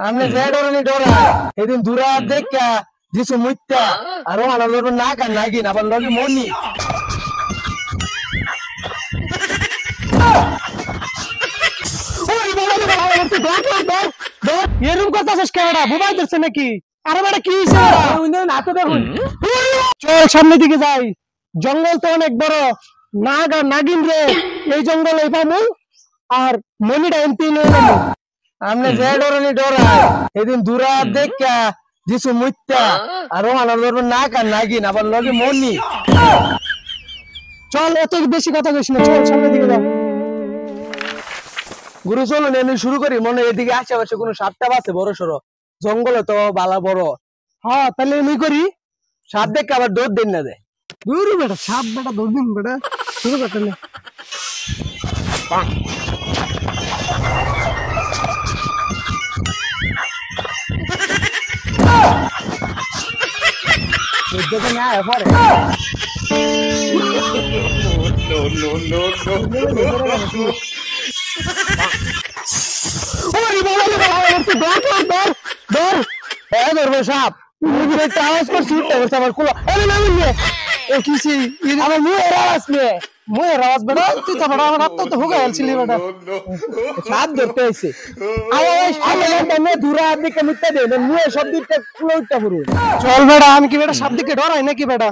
আমনে যে ডরানি ডরা এদিন দূরা দেখা যিশু মুইত্যা আর ওহানা লড়ব না কান নাগিন আবার লগে মনি এরকম কথা শেষ কেডা বুবাই দিচ্ছে নাকি আরে বেটা কি হইছে না তো দেখুন চল সামনে দিকে যাই জঙ্গল তো অনেক বড় নাগ আর নাগিন রে এই জঙ্গলে পাবো আর মনিটা এমপি লয়ে যাবো আমনে যে ডরানি ডরা এদিন দূরা দেখা যিশু মুইত্যা আর ওহানা লড়ব না কান নাগিন আবার লগে মনি চল এত বেশি কথা কইছ না চল সামনে দিকে যাও গুরু চলুন এমনি শুরু করি মনে এদিকে আশেপাশে কোনো সাপটা আছে বড় সড়ো জঙ্গলে তো বালা বড় হ্যাঁ তাহলে এমনি করি সাপ দেখে আবার দৌড় দেন না দেয় দূর বেটা সাপ বেটা দৌড়দিন বেটা শুরু করতে নে দেখে না পরে ওরে বাবা রে বাবা একটু ধরবে সাপ একটা আওয়াজ করছি উঠতে করছে আমার কুলো আরে না নিয়ে এ কিছি আমার মুয়ের আওয়াজ নিয়ে মুয়ের আওয়াজ বেটা তুই তো বড় আমার তো হুগা আলছিলি বেটা সাপ ধরতে আইছে আমি দূরা দিকে মিথ্যা দেয় মুয়ে সব দিকটা কুলো উঠতে পুরো চল বেটা আমি কি বেটা সাপ দিকে ডরাই নাকি বেটা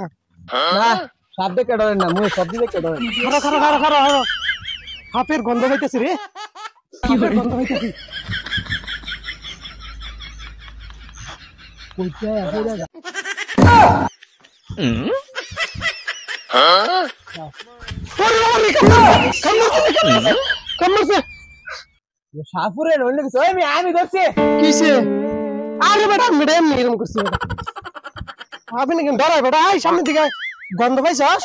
না সাপ দেখে ডরে না মুয়ে সব দিকে ডরে খারো হাফের গন্ধ হইতেছে রে কি গন্ধ হইতেছে কইতে আছে দাদা কামড়ছে সাপুরে রইলে কিছু আমি ধরছি কিসে আরে বেটা মেডা এমনি এরকম করছে বেটা আপনি নাকি ডরাই বেটা আই সামনে দিকে গন্ধ পাইছস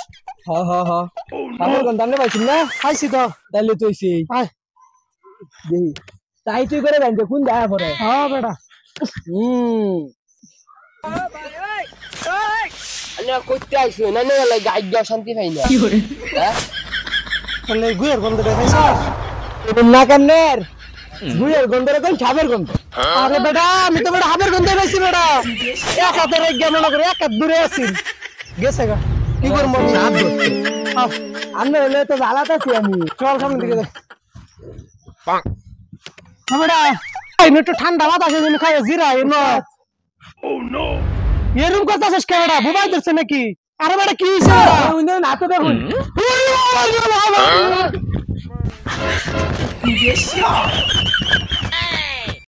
আমার গন্ধ আমি পাইছি না পাইছি তো তাইলে তুইছি আয় দেখি তাই তুই করে জানতে কোন দেখা পরে হ্যাঁ বেটা আন্না কইতে আইছি না না লাই গাইগা শান্তি পাই না কি করে হ্যাঁ তাহলে গুয়ের গন্ধ দেখাইছস না কান্নের গুয়ের গন্ধ রে কোন ছাবের গন্ধ আরে বেটা আমি তো বেটা হাবের গন্ধ পাইছি বেটা এক হাতে রেগে মনে করে এক হাত দূরে আছি গেছে গা কি করব সাপ ধরতে আন্না হলে তো জ্বালাতাছি আমি চল সামনে দিকে যা বেটা এই একটু ঠান্ডা বাতাসে জন্য খাই জিরা এনো ও নো এরকম কথা শেষ কেডা বুবাই দিচ্ছে নাকি আরে বেটা কি হইছে বেটা না তো দেখুন Yes,